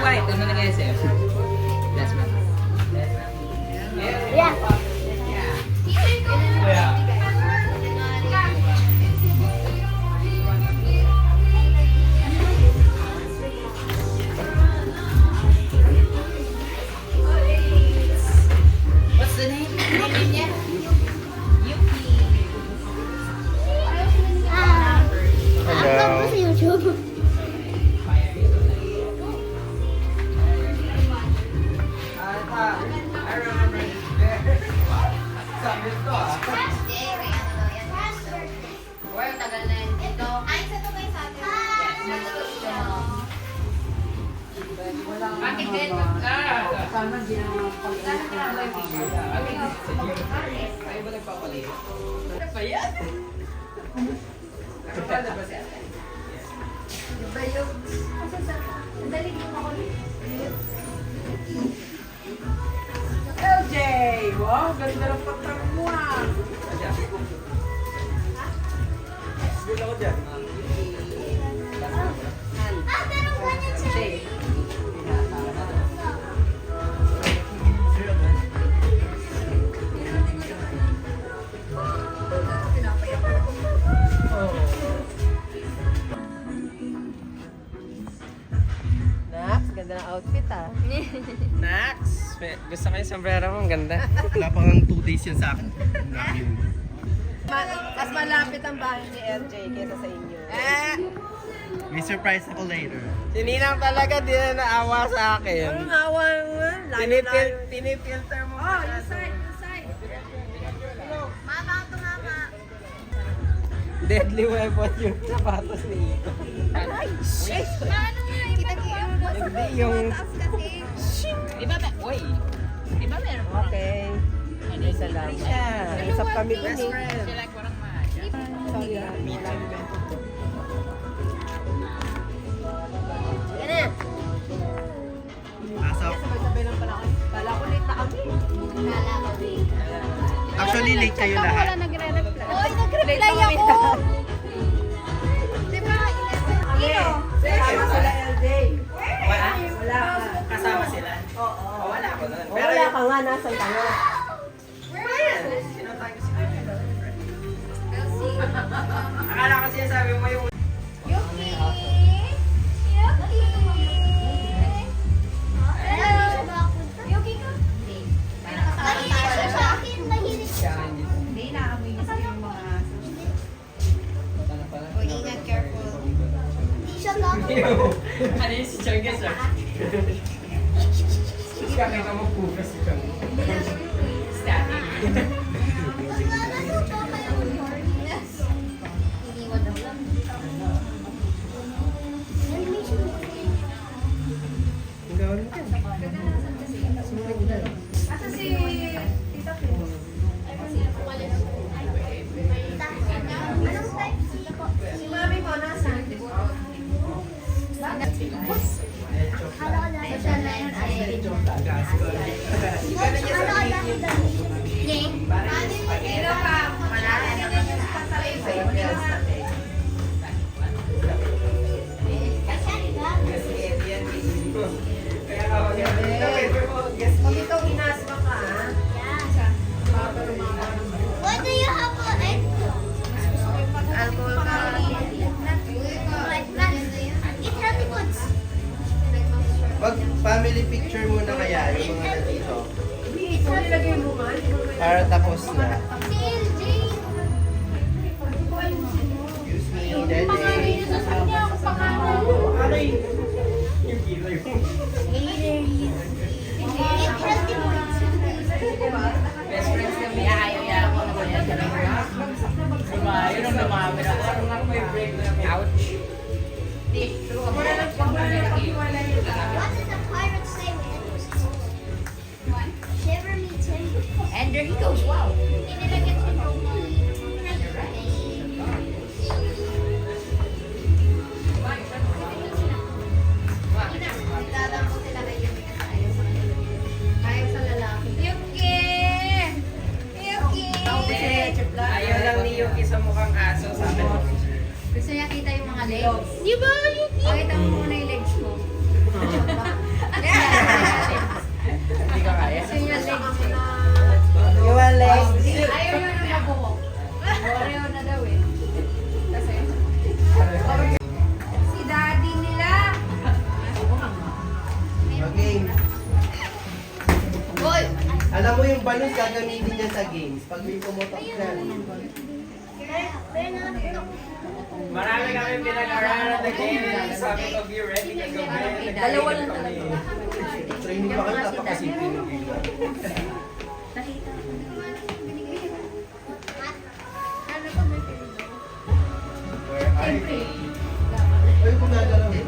White, ano na guys eh? That's right. Yeah. What's the name? Ang ganda sa YouTube. I remember this. Sabi ito ah. Tagal na yun dito. Ay, sa to kayo sa atin. Bakit din? Sana di Ay, ba nagpapalit? Ano ba yan? Nakapala ba siya? Diba yung... Ang dali yung ako. LJ! Wow, ganda ng patang mo ah! Good ako dyan. Meron ka niyan sa... Nax, ganda ng outfit ah. Nax! Gusto ko yung sombrero mo, ang ganda. Wala pa kang 2 days yan sa akin. Mas malapit ang bahay ni LJ kaysa sa inyo. May surprise ako later. Si Ninang talaga di na naawa sa akin. Anong awa naman? Pinipilter mo. Oh, yung side, yung side. Mama, ito mama. Deadly weapon yung sapatos ni Ito. Ay, shit! Ano nga, kita-kita mo. Hindi yung... Taas kasi. Iba ba? Uy! Iba meron pa. Okay. Ay, salamat. Usap kami dun eh. Sila kurang mahal. Sorry ah. Yan na. Asap. Sabay-sabay lang pala kami. Kala ko late na kami. Kala ko din. Actually, late kayo lahat. Oy, nag-reply ako. Diba? Kasama sila LJ. Wala? Wala ka. Kasama sila? Oo. Wala ako doon. Wala ka nga, nasan ka nga? Sinatay ko si Akala ko sinasabi mo yung... Yuki! Yuki! Hello! Yuki ka? Mahilig siya sa akin. Mahilig siya. Hindi Ingat, careful. Hindi siya lang. Ano yun si Chungus ah? Kami ka magpugas si Chungus. Static. Iniwan daw lang. Ang gawin mo yan. Asa si Tita Kim? Anong type? Si mami mo, nasan? Kala ko lang siya na yun ay... Gas ko. Kala ko lang siya na yun. Ito pa. Wala ka na yung pasalay sa inyo. Kaya ako yan. Pag ikaw inasma ka, ha? What do you have for it? Alcohol ka. Eat healthy foods. Pag family picture muna kaya yung mga nandito. Hindi, kung nilagay mo man. Para tapos na. Si LJ. Excuse me, Daddy. Ano yung kilo yung... Eat healthy foods. Best friends kami. Ayaw niya ako na ba yan? Diba? Yun ang dumami na. Parang ako may break na kami. Ouch. What did the pirate say when it was told? What? Shiver me timbers. And there he goes. Wow. Inilagay ko yung na mukhang aso sa akin. Gusto niya kita yung mga legs. Di ba, Yuki? Pakita mo muna yung legs mo. Hindi ka kaya. Gusto niya legs eh. Yung mga legs. Ayaw niya na mabuhok. Oreo na daw eh. Kasi, si daddy nila. Okay. Boy! Alam mo yung balon gagamitin niya sa games. Pag may pumutok dyan. Marami kami pinag-aralan na game. Sabi ko, be ready ka gawin. Dalawa lang talaga. Training pa kayo napakasipin ng bigla. Where are they? Ay, gumagalaw eh.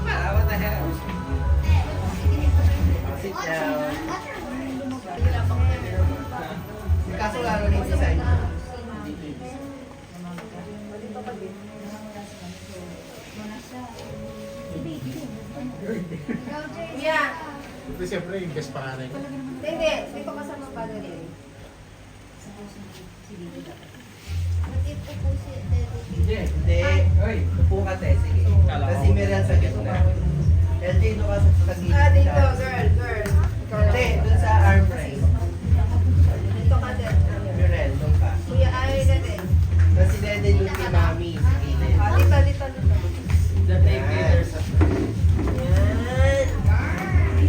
Ah, what the hell? Sit down. Kaso lalo na yung design. Yeah. Ito siyempre yung best panganay ko. Hindi. Hindi ko kasama pa doon eh. Hindi. Upo ka, te. Sige. Kasi Miriam sa gitna. LJ, ito ka sa gitna. Ah, dito. Girl. Hindi, dun sa armrest. Dito ka din. Miriam, dun ka. Kuya, ay, dati. Tapos si Dede yung kay Mami. Sa gilid. Ah, dito. The tape sa Yan.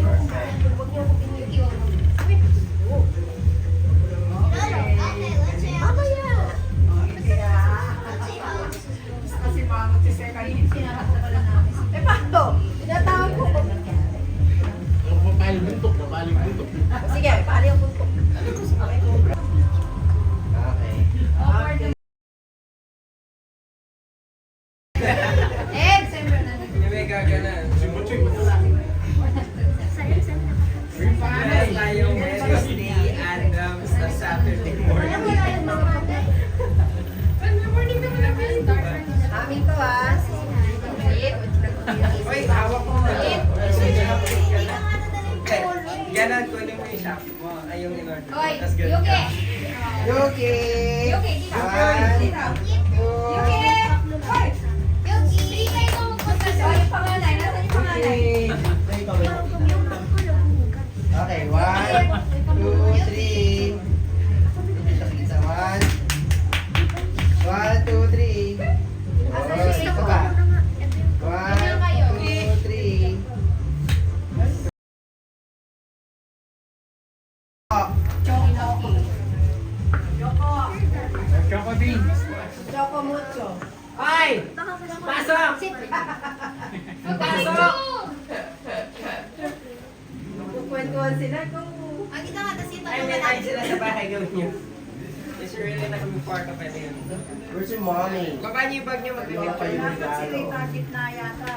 Perfect. Huwag niyo ako pinitiwan. Kasi mangot si Sir kanina. Eh, pakto. Tinatawag ko. Ang papaling buntok, papaling buntok. Sige, pali ang puntok. Okay. Eh, siyempre na. Yung may gaganan. Si Butchoy, Yes, tayo Wednesday, Adams, na Saturday morning. Amin to ah. Uy, hawak mo na. Ganon, kunin mo yung shop mo. Ay, yung in-order. Oy, Tas ganun Yuki! ka. Yuki! Yuki, dito. One, Yuki! Hoy! Oh, yung panganay. Nasaan yung panganay? Ay, ikaw ba yung nakita? Okay, 1, 2, 3. Dito sa gitna. 1, 2, 3. Oh, isa pa. 1, 2, 3. Choco beans. Choco mucho. Ay! Pasok! Pasok! Kukwentuhan sila ko. Ay, may tayo sila sa bahay. Gawin nyo. Is really na kami part of it yun. Where's your mommy? Baba niyo yung bag niyo Wala mag-picture. pa yung Dapat sila regalo. itakit na yata.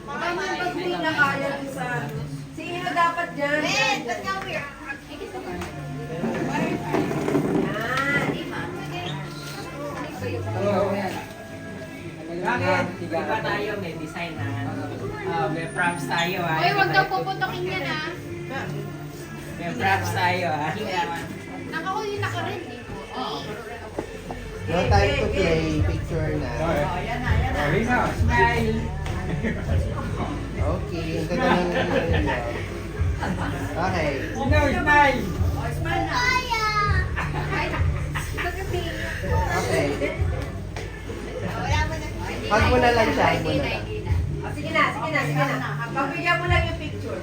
Baka man pag hindi na kaya dun sa... Sino dapat dyan? Yan. Bakit? Iba tayo, may design na. May props tayo ha. Uy, wag daw puputokin yan ah. May props tayo ha. Ako yung naka-red eh. No time to play. Picture na. Lisa, smile! Okay, ang ganda ng ano. Okay. Sino, smile! Okay. Pag mo na lang siya. Hug mo na lang. Sige na. Pagbigyan mo lang yung picture.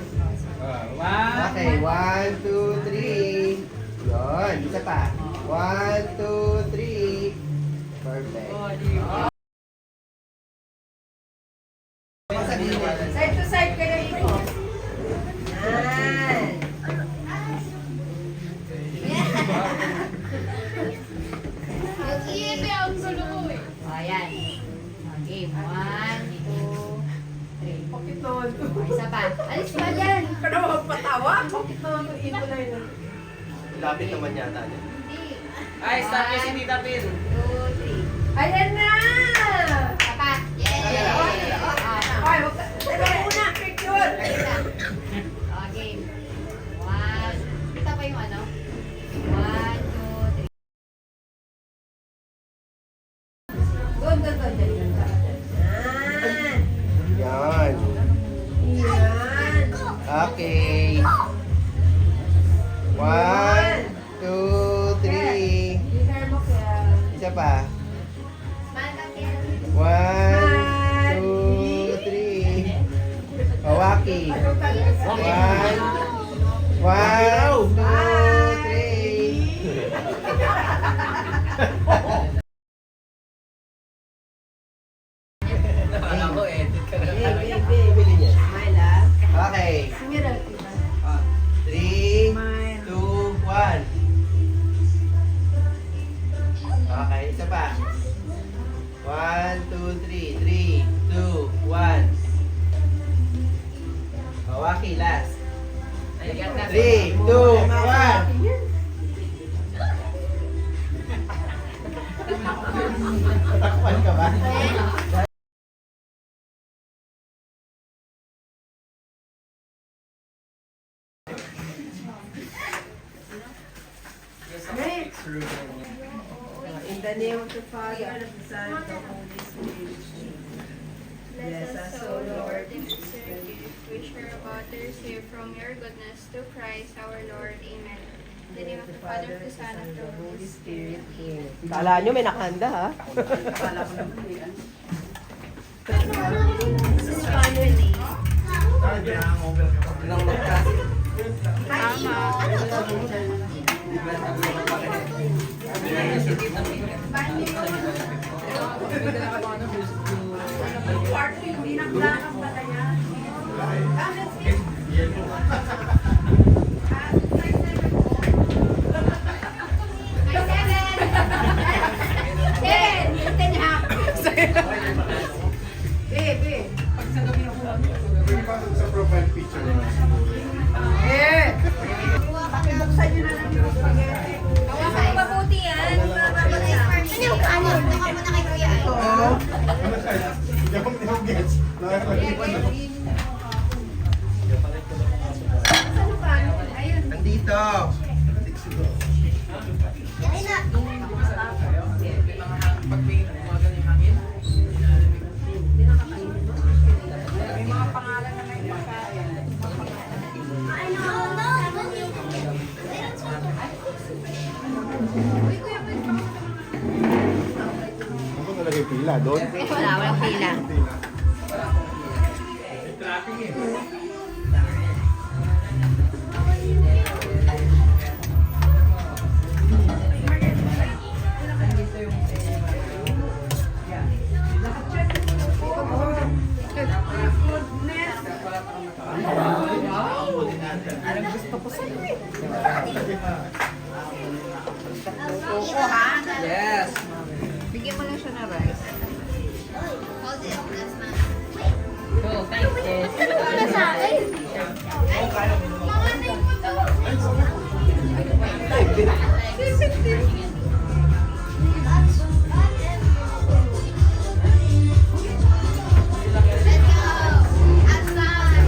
Okay, 1, 2, 3. Yun, isa pa. 1, 2, 3. Perfect. Sa gilid. Side to side kayo ito. Yan. Hindi, ang gulo ko eh. O, yan. Game. 1, 2, 3. Pakiton. Isa pa. Alis pa dyan. Ano mo patawa? Pakiton, ito na yun. Lapit naman yata niya. Ay, stop niya si Tita Pin. 2, 3. Ayan na! Papa. Yes! Rocky. 1, 2, 3. Alam ko, edit ka na. Bili niya. Okay. 3, 2, 1. Okay, isa pa. 1, 2, 3. 3, 2, 1. Rocky, last. 3, 2, 1. Takpan ka ba? In the name of the Father, and of the Son, and of the Holy Spirit. Bless us, O Lord, and preserve you, which are about to receive from your goodness through Christ our Lord. Amen. In the name of the Father, of the Son, and of the Holy Spirit. Kala nyo may nakahanda ha? This is family. Sa profile picture niya. Mabuti yan. Ano yung kanin? Baka mo na kay Kuya Ay. Ano kaya? Hindi ako gets. Nakakalipan na. Nandito. Ayun na. Ako talaga yung pila doon. Walang pila. Yes. Bigyan mo lang siya ng rice. Hold it. That's mine. Go, thanks, sis. Ano sa akin? Mga name mo to. Let's go. Outside.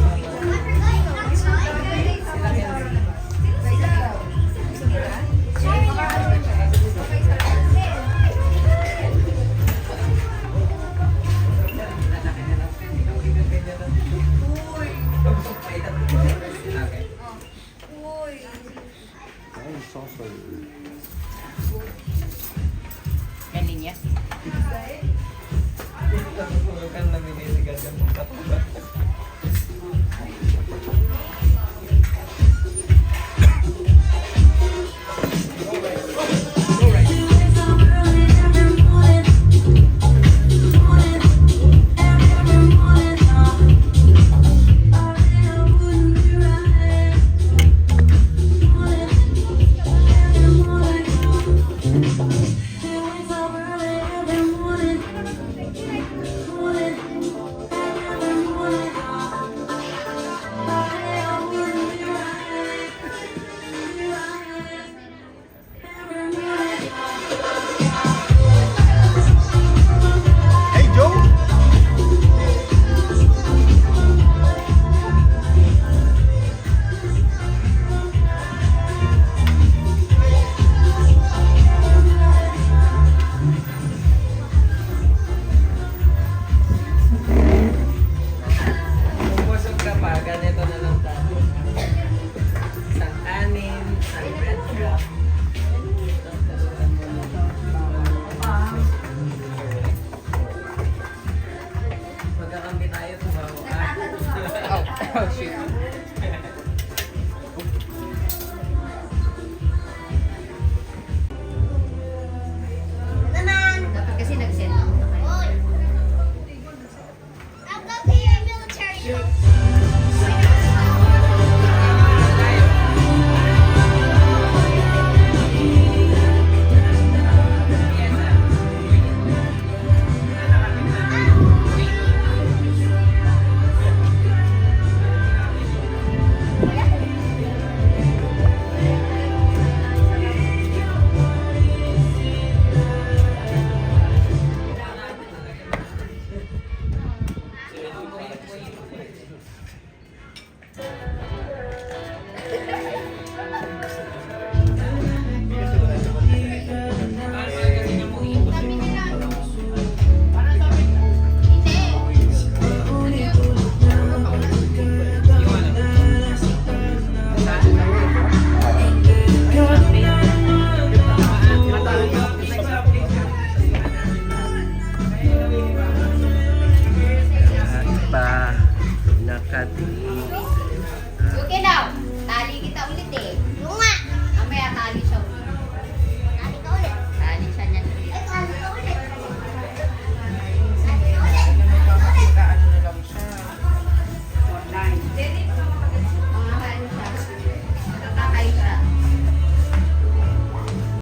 Ay, sauce. Kaninyas. Kan namimili ka dyan. Oh, shoot.